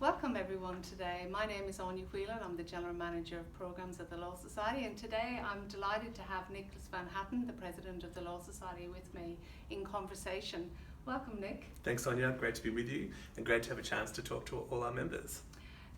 Welcome everyone today. My name is Anya Whelan. I'm the General Manager of Programmes at the Law Society, and today I'm delighted to have Nicholas van Hattem, the President of the Law Society, with me in conversation. Welcome, Nick. Thanks, Sonia. Great to be with you and great to have a chance to talk to all our members.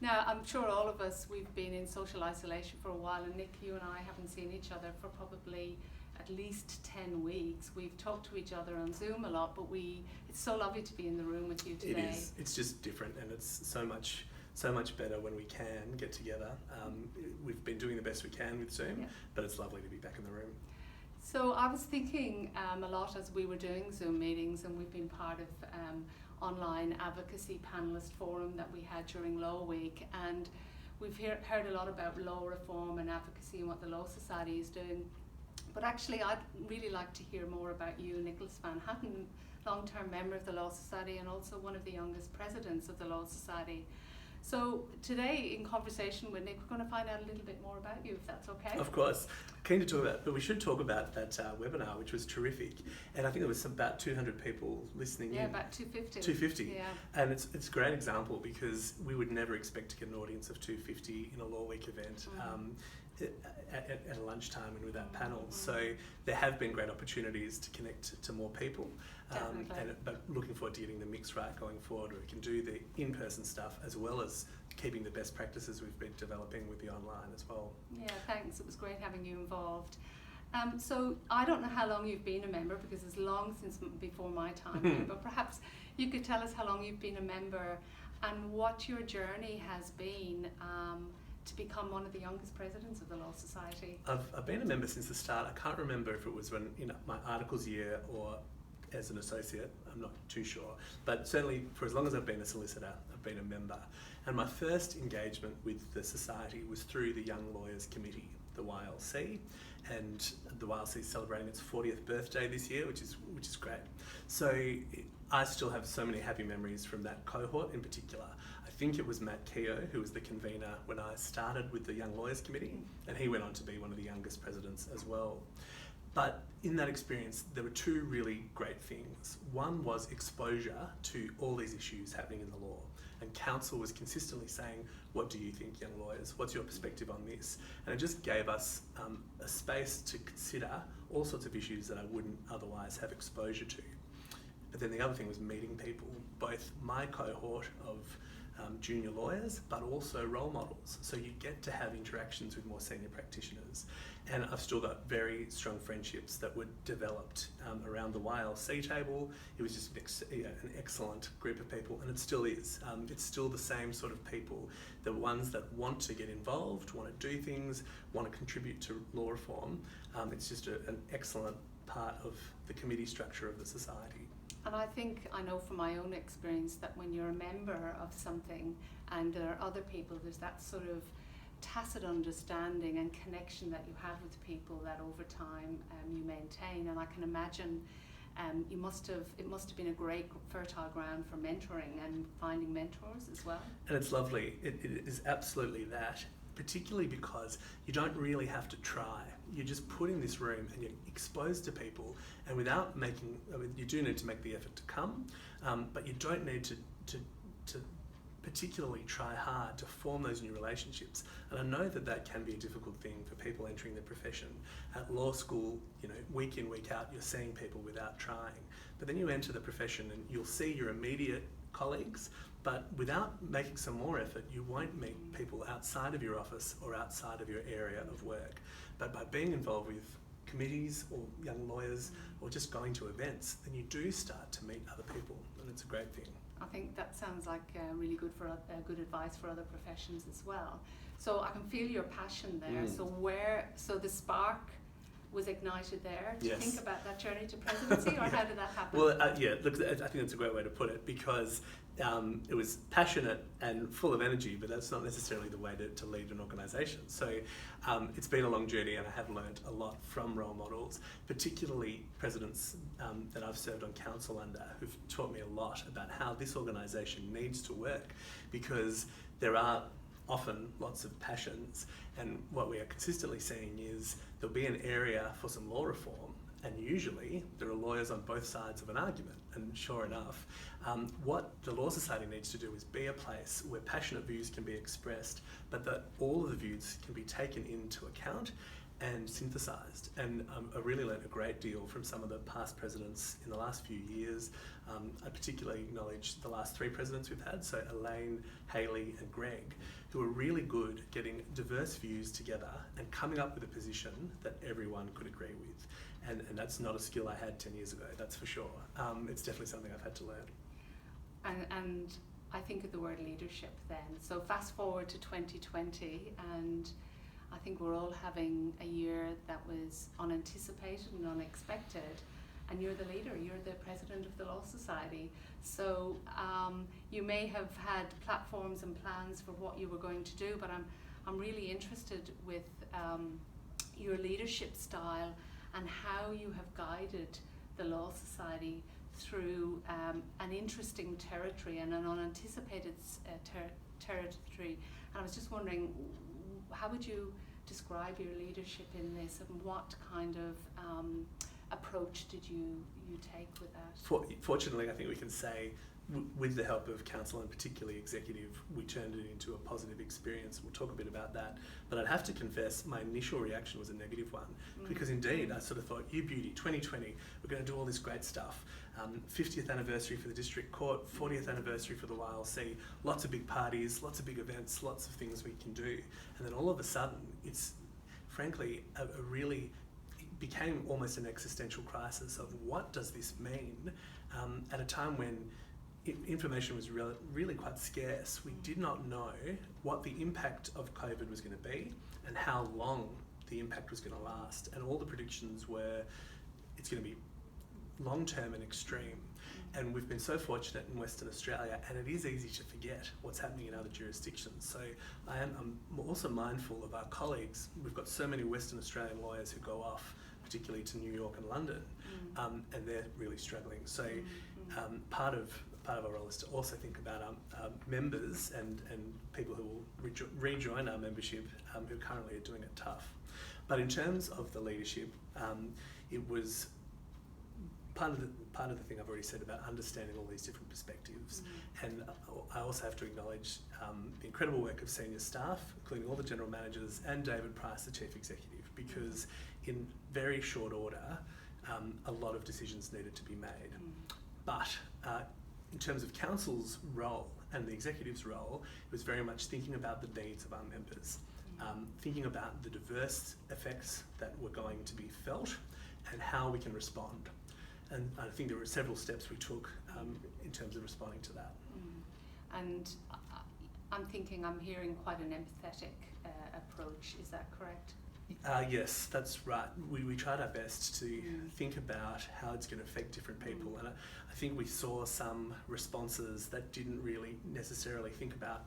Now, I'm sure all of us, we've been in social isolation for a while, and Nick, you and I haven't seen each other for probably at least 10 weeks. We've talked to each other on Zoom a lot, but it's so lovely to be in the room with you today. It is. It's just different, and it's so much better when we can get together. We've been doing the best we can with Zoom, but it's lovely to be back in the room. So I was thinking a lot as we were doing Zoom meetings, and we've been part of online advocacy panelist forum that we had during Law Week, and we've heard a lot about law reform and advocacy and what the Law Society is doing. But actually, I'd really like to hear more about you, Nicholas van Hattem, long-term member of the Law Society and also one of the youngest presidents of the Law Society. So today, in conversation with Nick, we're going to find out a little bit more about you, if that's okay. Of course. Keen to talk about, but we should talk about that webinar, which was terrific. And I think there was about 200 people listening in. Yeah, about 250. 250. Yeah. And it's a great example because we would never expect to get an audience of 250 in a Law Week event. At a lunchtime and with our panels. So there have been great opportunities to connect to more people. But looking forward to getting the mix right going forward, where we can do the in-person stuff as well as keeping the best practices we've been developing with the online as well. Yeah, thanks. It was great having you involved. So I don't know how long you've been a member, because it's long since before my time here, but perhaps you could tell us how long you've been a member and what your journey has been to become one of the youngest presidents of the Law Society. I've been a member since the start. I can't remember if it was when my articles year or as an associate, I'm not too sure. But certainly for as long as I've been a solicitor, I've been a member. And my first engagement with the Society was through the Young Lawyers Committee, the YLC, and the YLC is celebrating its 40th birthday this year, which is great. So I still have so many happy memories from that cohort in particular. I think it was Matt Keogh who was the convener when I started with the Young Lawyers Committee, and he went on to be one of the youngest presidents as well. But in that experience, there were two really great things. One was exposure to all these issues happening in the law. And counsel was consistently saying, what do you think, young lawyers? What's your perspective on this? And it just gave us a space to consider all sorts of issues that I wouldn't otherwise have exposure to. But then the other thing was meeting people, both my cohort of junior lawyers, but also role models. So you get to have interactions with more senior practitioners. And I've still got very strong friendships that were developed around the YLC table. It was just an excellent group of people, and it still is. It's still the same sort of people, the ones that want to get involved, want to do things, want to contribute to law reform. It's just an excellent part of the committee structure of the Society. And I know from my own experience that when you're a member of something and there are other people, there's that sort of tacit understanding and connection that you have with people that over time you maintain. And I can imagine it must have been a great fertile ground for mentoring and finding mentors as well. And it's lovely. It is absolutely that, particularly because you don't really have to try. You're just put in this room and you're exposed to people, and without you do need to make the effort to come, but you don't need to particularly try hard to form those new relationships. And I know that can be a difficult thing for people entering the profession. At law school, week in, week out, you're seeing people without trying. But then you enter the profession and you'll see your immediate colleagues, but without making some more effort, you won't meet people outside of your office or outside of your area of work. But by being involved with committees or young lawyers or just going to events, then you do start to meet other people, and it's a great thing. I think that sounds like really good advice for other professions as well. So I can feel your passion there. So the spark was ignited there. Do you think about that journey to presidency, or how did that happen? Well, look, I think that's a great way to put it, because it was passionate and full of energy, but that's not necessarily the way to lead an organisation. So it's been a long journey, and I have learned a lot from role models, particularly presidents that I've served on council under, who've taught me a lot about how this organisation needs to work, because there are often lots of passions, and what we are consistently seeing is there'll be an area for some law reform, and usually there are lawyers on both sides of an argument. And sure enough, what the Law Society needs to do is be a place where passionate views can be expressed, but that all of the views can be taken into account and synthesised. And I really learned a great deal from some of the past presidents in the last few years. I particularly acknowledge the last 3 presidents we've had, so Elaine, Hayley and Greg, who are really good at getting diverse views together and coming up with a position that everyone could agree with. And that's not a skill I had 10 years ago, that's for sure. It's definitely something I've had to learn. And I think of the word leadership then. So fast forward to 2020, and I think we're all having a year that was unanticipated and unexpected, and you're the leader, you're the president of the Law Society. So you may have had platforms and plans for what you were going to do, but I'm really interested with your leadership style and how you have guided the Law Society through an interesting territory and an unanticipated territory. And I was just wondering, how would you describe your leadership in this, and what kind of approach did you take with that? Fortunately, I think we can say, with the help of counsel and particularly executive, we turned it into a positive experience. We'll talk a bit about that. But I'd have to confess, my initial reaction was a negative one, because indeed I sort of thought, you beauty, 2020, we're going to do all this great stuff. 50th anniversary for the District Court, 40th anniversary for the YLC, lots of big parties, lots of big events, lots of things we can do. And then all of a sudden, it's frankly it became almost an existential crisis of what does this mean at a time when information was really quite scarce. We did not know what the impact of COVID was going to be and how long the impact was going to last. And all the predictions were it's going to be long-term and extreme. And we've been so fortunate in Western Australia, and it is easy to forget what's happening in other jurisdictions. So I'm also mindful of our colleagues. We've got so many Western Australian lawyers who go off, particularly to New York and London, and they're really struggling. So part of our role is to also think about our members and people who will rejoin our membership who currently are doing it tough. But in terms of the leadership, it was part of the thing I've already said about understanding all these different perspectives. And I also have to acknowledge the incredible work of senior staff, including all the general managers and David Price, the chief executive, because in very short order, a lot of decisions needed to be made. But in terms of council's role and the executive's role, it was very much thinking about the needs of our members, thinking about the diverse effects that were going to be felt and how we can respond. And I think there were several steps we took in terms of responding to that. And I'm hearing quite an empathetic approach, is that correct? Yes, that's right. We tried our best to think about how it's going to affect different people. And I think we saw some responses that didn't really necessarily think about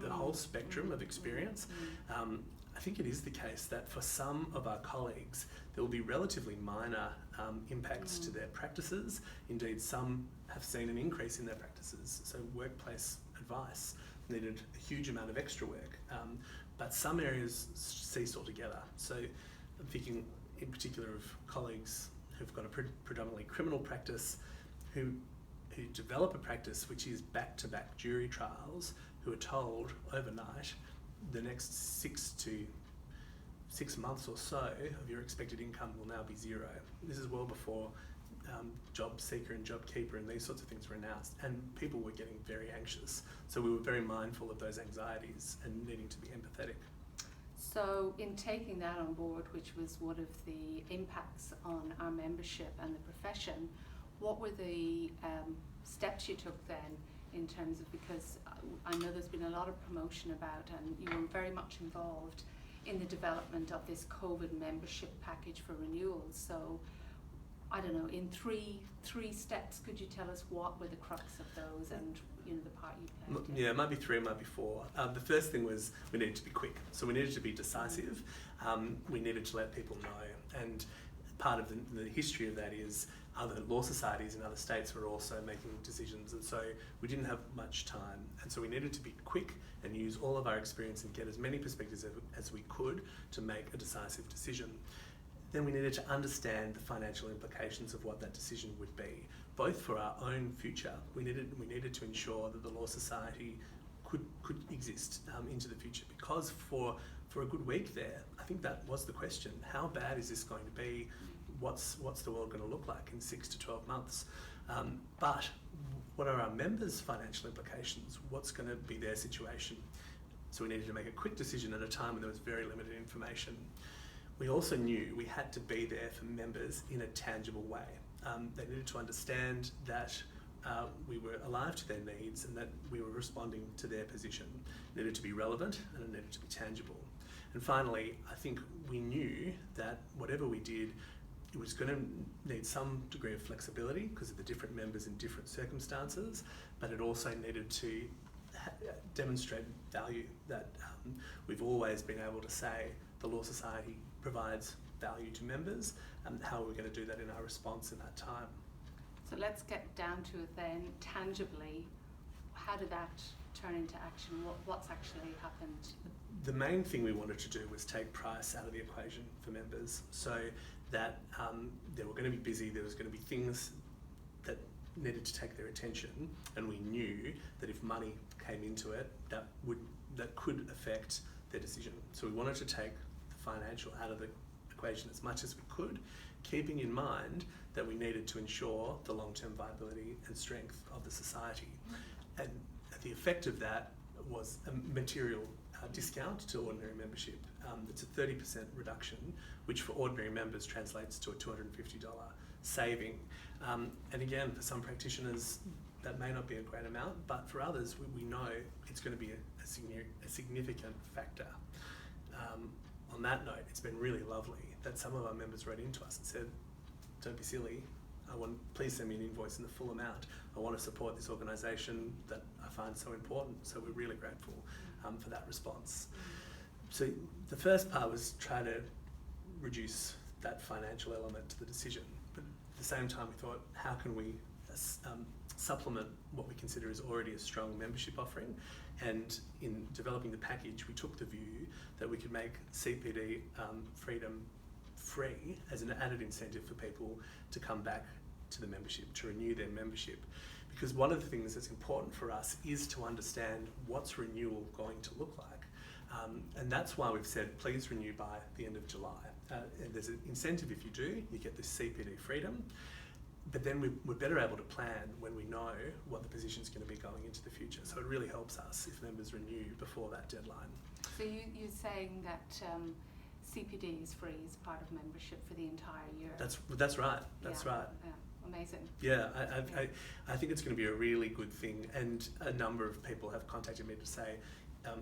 the whole spectrum of experience. I think it is the case that for some of our colleagues, there will be relatively minor impacts to their practices. Indeed, some have seen an increase in their practices. So workplace advice needed a huge amount of extra work. But some areas ceased altogether. So I'm thinking in particular of colleagues who've got a predominantly criminal practice, who develop a practice which is back-to-back jury trials, who are told overnight the next 6 months or so of your expected income will now be zero. This is well before job seeker and job keeper and these sorts of things were announced, and people were getting very anxious. So we were very mindful of those anxieties and needing to be empathetic. So in taking that on board, which was one of the impacts on our membership and the profession, what were the steps you took then in terms of, because I know there's been a lot of promotion about, and you were very much involved in the development of this COVID membership package for renewals. So I don't know, in three steps, could you tell us what were the crux of those and the part you played? Yeah, it might be 3, it might be 4. The first thing was we needed to be quick. So we needed to be decisive. We needed to let people know. And part of the history of that is other law societies in other states were also making decisions, and so we didn't have much time, and so we needed to be quick and use all of our experience and get as many perspectives as we could to make a decisive decision. then we needed to understand the financial implications of what that decision would be, both for our own future. We needed to ensure that the Law Society could exist into the future, because for a good week there, I think that was the question: how bad is this going to be? What's the world going to look like in 6 to 12 months? But what are our members' financial implications? What's going to be their situation? So we needed to make a quick decision at a time when there was very limited information. We also knew we had to be there for members in a tangible way. They needed to understand that we were alive to their needs and that we were responding to their position. It needed to be relevant and it needed to be tangible. And finally, I think we knew that whatever we did, it was going to need some degree of flexibility because of the different members in different circumstances, but it also needed to demonstrate value, that we've always been able to say the Law Society provides value to members, and how are we going to do that in our response in that time. So let's get down to it then. Tangibly, how did that turn into action? What's actually happened? The main thing we wanted to do was take price out of the equation for members, so that they were going to be busy, there was going to be things that needed to take their attention, and we knew that if money came into it, that could affect their decision. So we wanted to take the financial out of the equation as much as we could, keeping in mind that we needed to ensure the long-term viability and strength of the society. And the effect of that was a material discount to ordinary membership. It's a 30% reduction, which for ordinary members translates to a $250 saving. And again, for some practitioners, that may not be a great amount, but for others, we know it's going to be a significant factor. On that note, it's been really lovely that some of our members wrote into us and said, don't be silly, please send me an invoice in the full amount. I want to support this organisation that I find so important. So we're really grateful for that response. So the first part was try to reduce that financial element to the decision. But at the same time, we thought, how can we supplement what we consider is already a strong membership offering? And in developing the package, we took the view that we could make CPD freedom free as an added incentive for people to come back to the membership, to renew their membership. Because one of the things that's important for us is to understand what's renewal going to look like. And that's why we've said, please renew by the end of July. And there's an incentive if you do, you get this CPD freedom. But then we're better able to plan when we know what the position's going to be going into the future. So it really helps us if members renew before that deadline. So you're saying that CPD is free as part of membership for the entire year? That's right. That's right. Yeah. Amazing. Yeah, I think it's going to be a really good thing, and a number of people have contacted me to say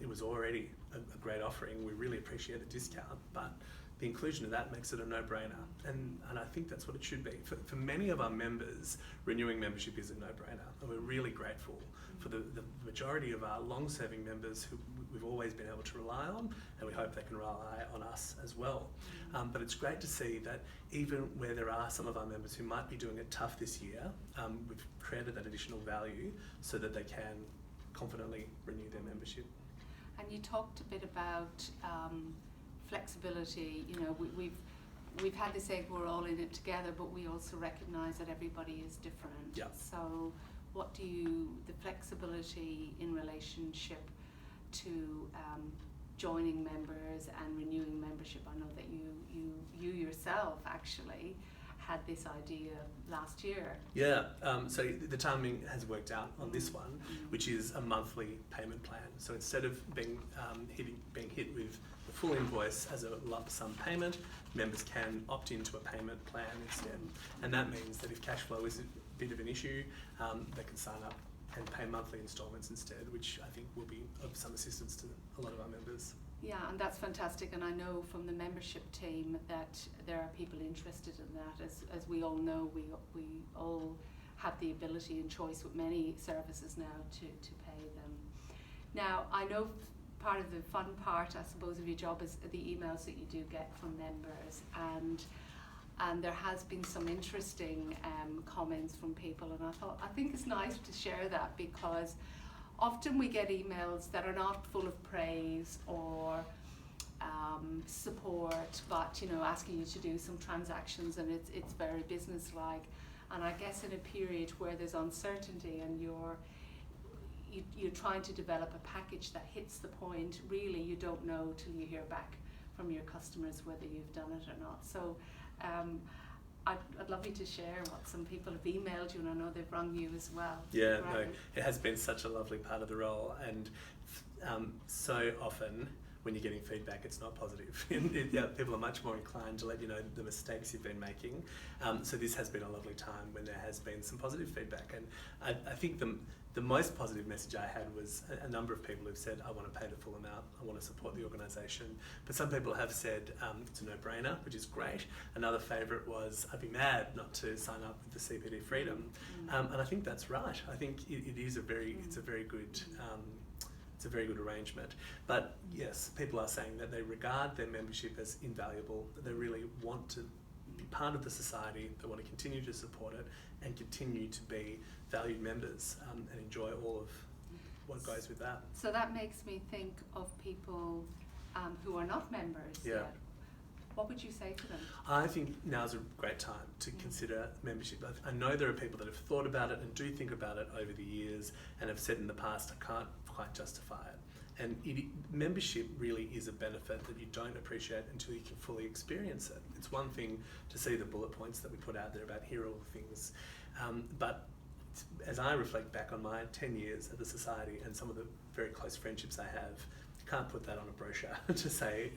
it was already a great offering. We really appreciate the discount, but the inclusion of that makes it a no-brainer, and I think that's what it should be. For many of our members, renewing membership is a no-brainer, and we're really grateful for the majority of our long-serving members who we've always been able to rely on, and we hope they can rely on us as well. But it's great to see that even where there are some of our members who might be doing it tough this year, we've created that additional value so that they can confidently renew their membership. And you talked a bit about flexibility. You know, we've had this saying, we're all in it together, but we also recognise that everybody is different. Yeah. So what do the flexibility in relationship to joining members and renewing membership? I know that you yourself actually had this idea last year. Yeah, so the timing has worked out on this one, which is a monthly payment plan. So instead of being hit with the full invoice as a lump sum payment, members can opt into a payment plan instead. And that means that if cash flow is a bit of an issue, they can sign up and pay monthly instalments instead, which I think will be of some assistance to a lot of our members. Yeah, and that's fantastic, and I know from the membership team that there are people interested in that. As we all know, we all have the ability and choice with many services now to pay them. Now, I know part of the fun part, I suppose, of your job is the emails that you do get from members, and there has been some interesting comments from people, and I think it's nice to share that, because often we get emails that are not full of praise or support, but asking you to do some transactions, and it's very business-like. And I guess in a period where there's uncertainty and you're trying to develop a package that hits the point, really you don't know till you hear back from your customers whether you've done it or not. So I'd love you to share what some people have emailed you, and I know they've rung you as well. Yeah, Right. no, it has been such a lovely part of the role, and so often when you're getting feedback, it's not positive. People are much more inclined to let you know the mistakes you've been making. So this has been a lovely time when there has been some positive feedback, and I think the most positive message I had was a number of people who've said, I want to pay the full amount, I want to support the organisation. But some people have said it's a no-brainer, which is great. Another favourite was, I'd be mad not to sign up with the CPD Freedom. And I think that's right. I think it is it's a very good arrangement. But yes, people are saying that they regard their membership as invaluable, that they really want to be part of the society, they want to continue to support it and continue to be valued members and enjoy all of what goes with that. So that makes me think of people who are not members yet. What would you say to them? I think now's a great time to consider membership. I know there are people that have thought about it and do think about it over the years and have said in the past, I can't quite justify it. And membership really is a benefit that you don't appreciate until you can fully experience it. It's one thing to see the bullet points that we put out there about here are all the things, but as I reflect back on my 10 years at the Society and some of the very close friendships I have, you can't put that on a brochure to say,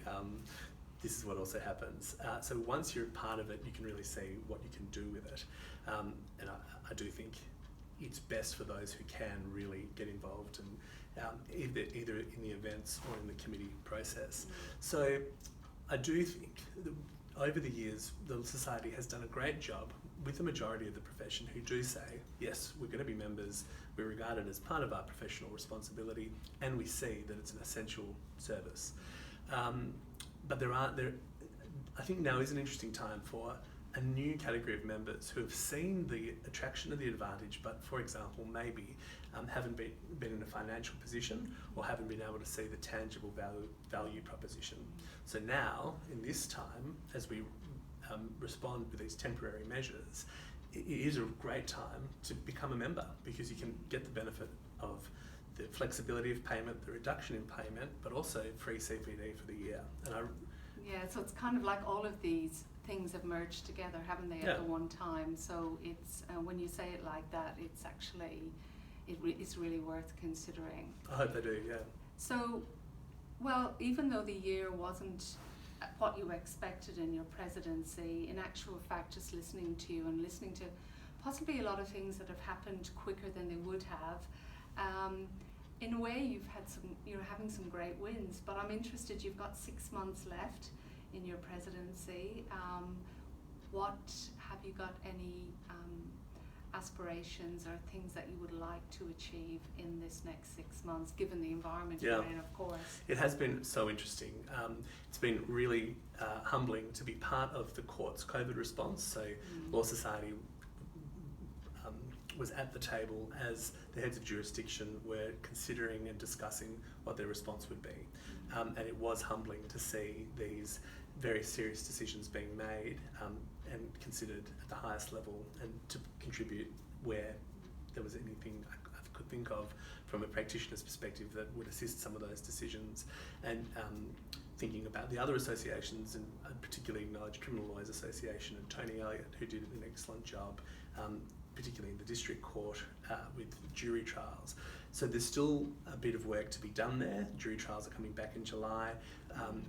this is what also happens. So once you're part of it, you can really see what you can do with it. And I do think it's best for those who can really get involved and either in the events or in the committee process. So I do think that over the years, the Society has done a great job with the majority of the profession who do say, yes, we're going to be members, we regard it as part of our professional responsibility, and we see that it's an essential service. But I think now is an interesting time for a new category of members who have seen the attraction of the advantage, but for example, maybe haven't been in a financial position or haven't been able to see the tangible value proposition. So now, in this time, as we respond with these temporary measures, it is a great time to become a member because you can get the benefit of the flexibility of payment, the reduction in payment, but also free CPD for the year. Yeah, so it's kind of like all of these things have merged together, haven't they, at the one time? So it's when you say it like that, it's actually it's really worth considering. I hope they do, yeah. So, well, even though the year wasn't what you expected in your presidency, in actual fact, just listening to you and listening to possibly a lot of things that have happened quicker than they would have, in a way you're having some great wins, but I'm interested, you've got 6 months left in your presidency. Have you got any aspirations or things that you would like to achieve in this next 6 months, given the environment you're in, of course? It has been so interesting. It's been really humbling to be part of the court's COVID response. So Law Society was at the table as the heads of jurisdiction were considering and discussing what their response would be. And it was humbling to see these very serious decisions being made and considered at the highest level, and to contribute where there was anything I could think of from a practitioner's perspective that would assist some of those decisions. And thinking about the other associations, and I'd particularly acknowledge Criminal Lawyers Association and Tony Elliott, who did an excellent job, particularly in the district court with jury trials. So there's still a bit of work to be done there. Jury trials are coming back in July,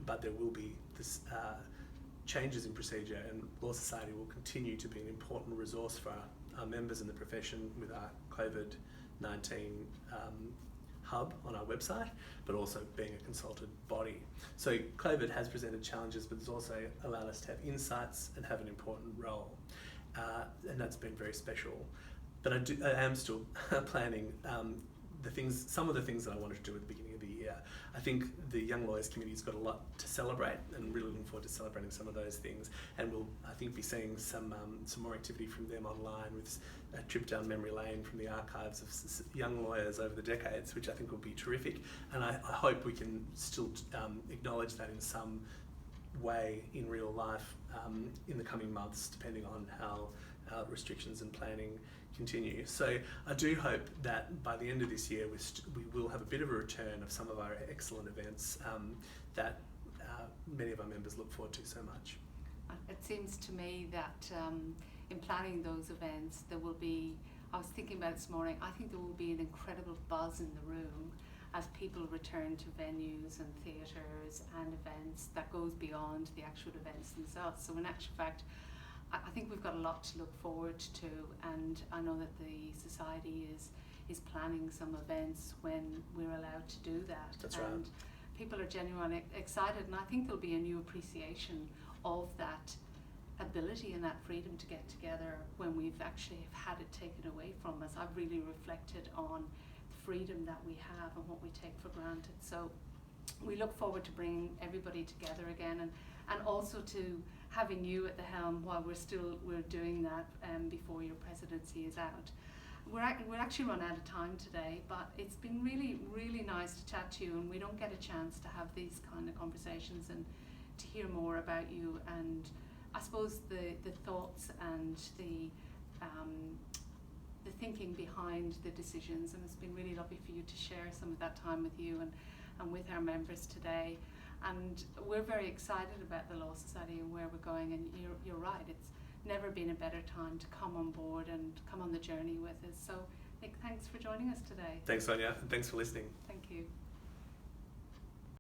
but there will be changes in procedure, and Law Society will continue to be an important resource for our members in the profession with our COVID-19 hub on our website, but also being a consulted body. So COVID has presented challenges, but it's also allowed us to have insights and have an important role. And that's been very special. But I am still planning some of the things that I wanted to do at the beginning of the year. I think the Young Lawyers Committee's got a lot to celebrate, and really looking forward to celebrating some of those things. And we'll, I think, be seeing some more activity from them online, with a trip down memory lane from the archives of young lawyers over the decades, which I think will be terrific. And I hope we can still acknowledge that in some way in real life in the coming months, depending on how restrictions and planning continue. So I do hope that by the end of this year we will have a bit of a return of some of our excellent events that many of our members look forward to so much. It seems to me that in planning those events there will be, I was thinking about it this morning, I think there will be an incredible buzz in the room as people return to venues and theatres and events that goes beyond the actual events themselves. So in actual fact, I think we've got a lot to look forward to, and I know that the Society is planning some events when we're allowed to do that. That's and right. People are genuinely excited, and I think there'll be a new appreciation of that ability and that freedom to get together when we've actually had it taken away from us. I've really reflected on the freedom that we have and what we take for granted. So we look forward to bringing everybody together again, and also to having you at the helm while we're doing that before your presidency is out. We're actually run out of time today, but it's been really, really nice to chat to you, and we don't get a chance to have these kind of conversations and to hear more about you, and I suppose the thoughts and the thinking behind the decisions. And it's been really lovely for you to share some of that time with you and with our members today. And we're very excited about the Law Society and where we're going, and you're right, it's never been a better time to come on board and come on the journey with us. So Nick, thanks for joining us today. Thanks, Sonia, and thanks for listening. Thank you.